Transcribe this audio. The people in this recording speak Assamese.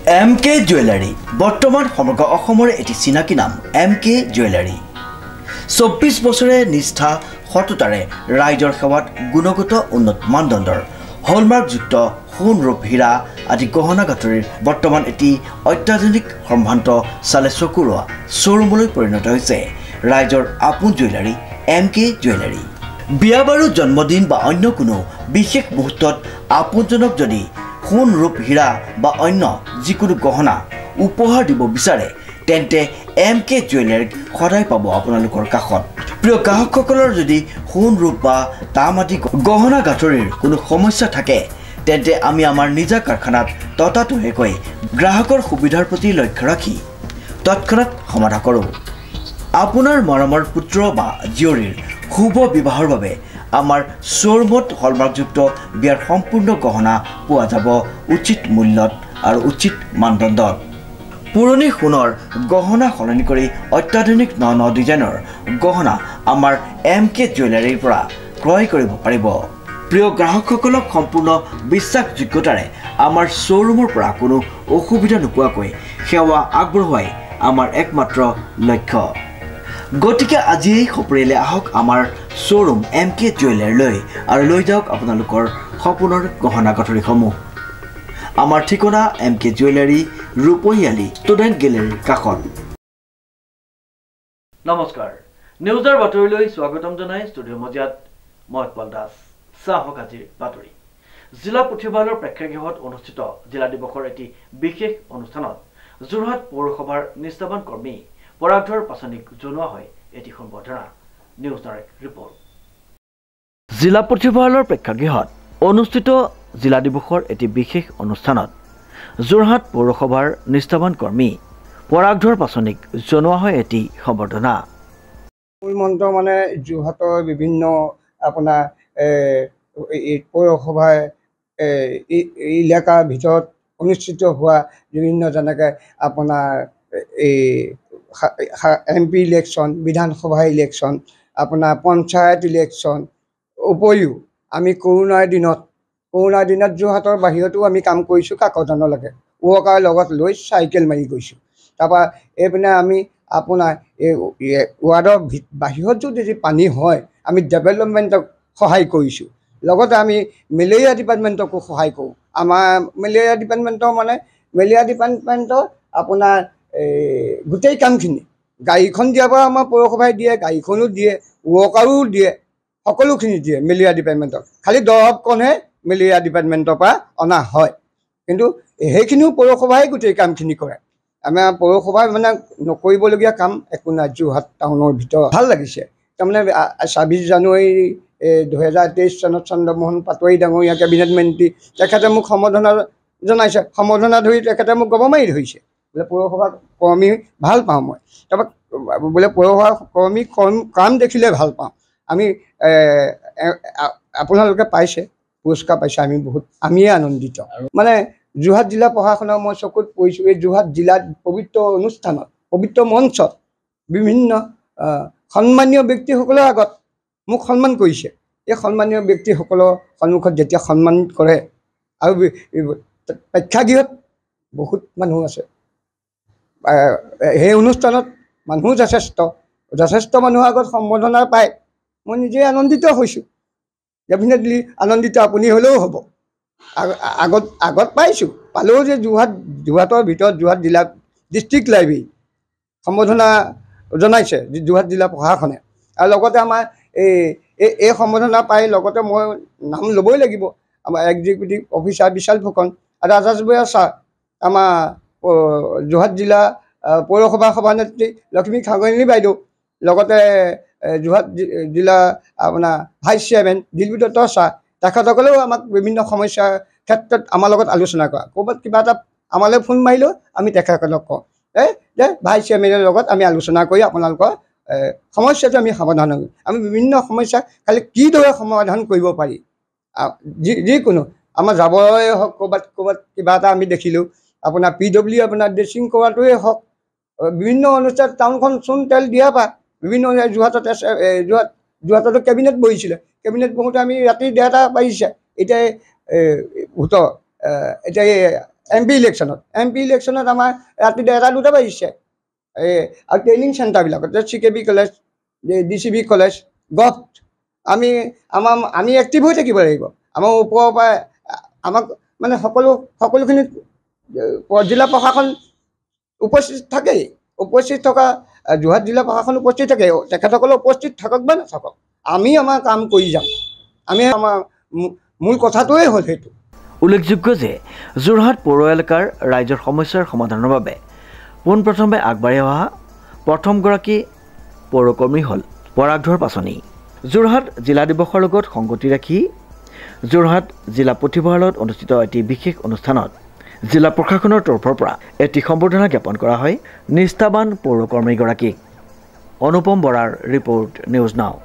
MK জুৱেলাৰী বৰ্তমান সমগ্ৰ অসমৰ এটি চিনাকি নাম MK জুৱেলাৰী 24 বছৰে নিষ্ঠা সততাৰে ৰাইজৰ সেৱাত গুণগত উন্নত মানদণ্ডৰ হলমাৰ্কযুক্ত সোণ ৰূপ হীৰা আদি গহনা গাঁথৰিৰ বৰ্তমান এটি অত্যাধুনিক সম্ভ্ৰান্ত চালে চকুৰোৱা শ্বৰুমলৈ পৰিণত হৈছে ৰাইজৰ আপোন জুৱেলাৰী MK জুৱেলাৰী। বিয়া বাৰু জন্মদিন বা অন্য কোনো বিশেষ মুহূৰ্তত আপোনজনক যদি সোণ ৰূপ হীৰা বা অন্য যিকোনো গহনা উপহাৰ দিব বিচাৰে তেন্তে MK জুৱেলাৰীক সদায় পাব আপোনালোকৰ কাষত। প্ৰিয় গ্ৰাহকসকলৰ যদি সোণ ৰূপ বা তাম আদি গহনা গাঁথৰিৰ কোনো সমস্যা থাকে তেন্তে আমি আমাৰ নিজা কাৰখানাত ততাতৈয়াকৈ গ্ৰাহকৰ সুবিধাৰ প্ৰতি লক্ষ্য ৰাখি তৎক্ষণাত সমাধা কৰোঁ। আপোনাৰ মৰমৰ পুত্ৰ বা জীয়ৰীৰ শুভ বিবাহৰ বাবে আমাৰ শ্বৰুমত হলমাৰ্কযুক্ত বিয়াৰ সম্পূৰ্ণ গহনা পোৱা যাব উচিত মূল্যত আৰু উচিত মানদণ্ডত। পুৰণি সোণৰ গহনা সলনি কৰি অত্যাধুনিক ন ডিজাইনৰ গহনা আমাৰ MK জুৱেলাৰীৰ পৰা ক্ৰয় কৰিব পাৰিব। প্ৰিয় গ্ৰাহকসকলক সম্পূৰ্ণ বিশ্বাসযোগ্যতাৰে আমাৰ শ্বৰুমৰ পৰা কোনো অসুবিধা নোপোৱাকৈ সেৱা আগবঢ়োৱাই আমাৰ একমাত্ৰ লক্ষ্য। গতিকে আজিয়েই সপৰিয়ালে আহক আমাৰ শ্বৰুম MK জুৱেলাৰীলৈ আৰু লৈ যাওক আপোনালোকৰ সপোনৰ গহনা গাঁথৰিসমূহ। আমাৰ ঠিকনা MK জুৱেলাৰী ৰূপহীয়ালী ষ্টুডেণ্ট গেলেৰীৰ কাষত। নমস্কাৰ, নিউজৰ বাতৰিলৈ স্বাগতম জনাই ষ্টুডিঅ' মজিয়াত মই উৎপল দাস। চাহক আজিৰ বাতৰি। জিলা পুথিভঁৰালৰ প্ৰেক্ষাগৃহত অনুষ্ঠিত জিলা দিৱসৰ এটি বিশেষ অনুষ্ঠানত যোৰহাট পৌৰসভাৰ নিষ্ঠাৱান কৰ্মী পৰাগধৰ পাচনিক জনোৱা হয় এটি সম্বৰ্ধনা। News direct report. জিলা পুথিভঁৰালৰ প্ৰেক্ষাগৃহত অনুষ্ঠিত জিলা দিৱসৰ এটি বিশেষ অনুষ্ঠানত যোৰহাট পৌৰসভাৰ নিষ্ঠাৱান কৰ্মী পৰাগধৰ পাচনিক জনোৱা হয় এটি সম্বৰ্ধনা। মূল মন্ত্ৰ মানে যোৰহাটৰ বিভিন্ন আপোনাৰ পৌৰসভাৰ এলেকাৰ ভিতৰত অনুষ্ঠিত হোৱা বিভিন্ন যেনেকৈ আপোনাৰ এই MP ইলেকশ্যন, বিধানসভা ইলেকশ্যন, আপোনাৰ পঞ্চায়ত ইলেকশ্যন উপৰিও আমি কৰোণাৰ দিনত যোৰহাটৰ বাহিৰতো আমি কাম কৰিছোঁ। কাকজানলৈকে ৱৰ্কাৰ লগত লৈ চাইকেল মাৰি গৈছোঁ। তাৰপৰা এইপিনে আমি আপোনাৰ এই ৱাৰ্ডৰ বাহিৰত যদি পানী হয় আমি ডেভেলপমেণ্টক সহায় কৰিছোঁ। লগতে আমি মেলেৰিয়া ডিপাৰ্টমেণ্টকো সহায় কৰোঁ। আমাৰ মেলেৰিয়া ডিপাৰ্টমেণ্টৰ আপোনাৰ গোটেই কামখিনি গাড়ীখন দিয়াৰ পৰা আমাৰ পৌৰসভাই দিয়ে, গাড়ীখনো দিয়ে, ৱৰ্কাৰো দিয়ে, সকলোখিনি দিয়ে মেলেৰিয়া ডিপাৰ্টমেণ্টক। খালি দৰৱকণহে মেলেৰিয়া ডিপাৰ্টমেণ্টৰ পৰা অনা হয়, কিন্তু সেইখিনিও পৌৰসভাই গোটেই কামখিনি কৰে। আমাৰ পৌৰসভাই মানে নকৰিবলগীয়া কাম একো নাই। যোৰহাট টাউনৰ ভিতৰত ভাল লাগিছে। তাৰমানে 26 জানুৱাৰী 2023 চনত চন্দ্ৰমোহন পাটোৱাৰী ডাঙৰীয়া কেবিনেট মন্ত্ৰী তেখেতে মোক সম্বৰ্ধনা জনাইছে। সম্বৰ্ধনা ধৰি তেখেতে মোক গমাৰি ধৰিছে বোলে পৌৰসভাৰ কৰ্মী ভাল পাওঁ মই। তাৰপৰা বোলে পৌৰসভাৰ কৰ্মী কাম দেখিলে ভাল পাওঁ। আমি আপোনালোকে পাইছে, পুৰস্কাৰ পাইছে, আমিয়ে আনন্দিত। মানে যোৰহাট জিলা প্ৰশাসনৰ মই চকুত পৰিছোঁ। এই যোৰহাট জিলাত পবিত্ৰ অনুষ্ঠানত, পবিত্ৰ মঞ্চত বিভিন্ন সন্মানীয় ব্যক্তিসকলৰ আগত মোক সন্মান কৰিছে। এই সন্মানীয় ব্যক্তিসকলৰ সন্মুখত যেতিয়া সন্মান কৰে আৰু প্ৰেক্ষাগৃহত বহুত মানুহ আছে, সেই অনুষ্ঠানত মানুহ যথেষ্ট মানুহৰ আগত সম্বৰ্ধনা পায় মই নিজেই আনন্দিত হৈছোঁ। ডেফিনেটলি আনন্দিত আপুনি হ'লেও হ'ব। আগত পালেও যে যোৰহাটৰ ভিতৰত যোৰহাট জিলা ডিষ্ট্ৰিক্ট লাইব্ৰেৰী সম্বৰ্ধনা জনাইছে যোৰহাট জিলা প্ৰশাসনে। আৰু লগতে আমাৰ এই সম্বৰ্ধনা পাই লগতে মই নাম ল'বই লাগিব আমাৰ এক্সিকিউটিভ অফিচাৰ বিশাল ফুকন আৰু ৰাজাজবৰীয়া ছাৰ, আমাৰ যোৰহাট জিলা পৌৰসভাৰ সভানেত্ৰী লক্ষ্মী খাগৰিনী বাইদেউ, লগতে যোৰহাট জিলা আপোনাৰ ভাইচ চেয়াৰমেন দিলবী দত্ত ছাৰ, তেখেতসকলেও আমাক বিভিন্ন সমস্যাৰ ক্ষেত্ৰত আমাৰ লগত আলোচনা কৰা। ক'ৰবাত কিবা এটা আমালৈ ফোন মাৰিলেও আমি তেখেতসকলক কওঁ যে ভাইচ চেয়াৰমেনৰ লগত আমি আলোচনা কৰি আপোনালোকৰ সমস্যাটো আমি সমাধান কৰিম। আমি বিভিন্ন সমস্যা খালি কিদৰে সমাধান কৰিব পাৰি, যিকোনো আমাৰ যাবৰে হওক, ক'ৰবাত কিবা এটা আমি দেখিলোঁ আপোনাৰ PW আপোনাৰ ড্ৰেছিং কৰাটোৱে হওক, বিভিন্ন অনুষ্ঠান টাউনখন চূণ তেল দিয়াৰ পৰা বিভিন্ন যোৰহাটতো কেবিনেট বহিছিলে। কেবিনেট বহোঁতে আমি ৰাতি 1:30 বাজিছে। এতিয়া MP ইলেকশ্যনত আমাৰ ৰাতি 1:30-2টা বাজিছে আৰু ট্ৰেইনিং চেণ্টাৰবিলাকত CKB কলেজ DCB কলেজ গভট আমি এক্টিভ হৈ থাকিব লাগিব আমাৰ ওপৰৰ পৰা আমাক মানে সকলোখিনি জিলা প্ৰশাসন উপস্থিত থাকেই উপস্থিত থকা যোৰহাট জিলা প্ৰশাসন উপস্থিত থাকে তেখেতসকলে উপস্থিত থাকক বা নাথাকক আমি আমাৰ কাম কৰি যাম আমি আমাৰ মূল কথাটোৱেই হ'ল সেইটো উল্লেখযোগ্য যে যোৰহাট পৌৰ এলেকাৰ ৰাইজৰ সমস্যাৰ সমাধানৰ বাবে পোনপ্ৰথমে আগবাঢ়ি অহা প্ৰথমগৰাকী পৌৰকৰ্মী হ'ল পৰাগধৰ পাচনি যোৰহাট জিলা দিৱসৰ লগত সংগতি ৰাখি যোৰহাট জিলা পুথিভঁৰালত অনুষ্ঠিত এটি বিশেষ অনুষ্ঠানত জিলা প্ৰশাসনৰ তৰফৰ পৰা এটি সম্বৰ্ধনা জ্ঞাপন কৰা হয় নিষ্ঠাবান পৌৰকৰ্মীগৰাকীক অনুপম বৰাৰ ৰিপৰ্ট নিউজ নাও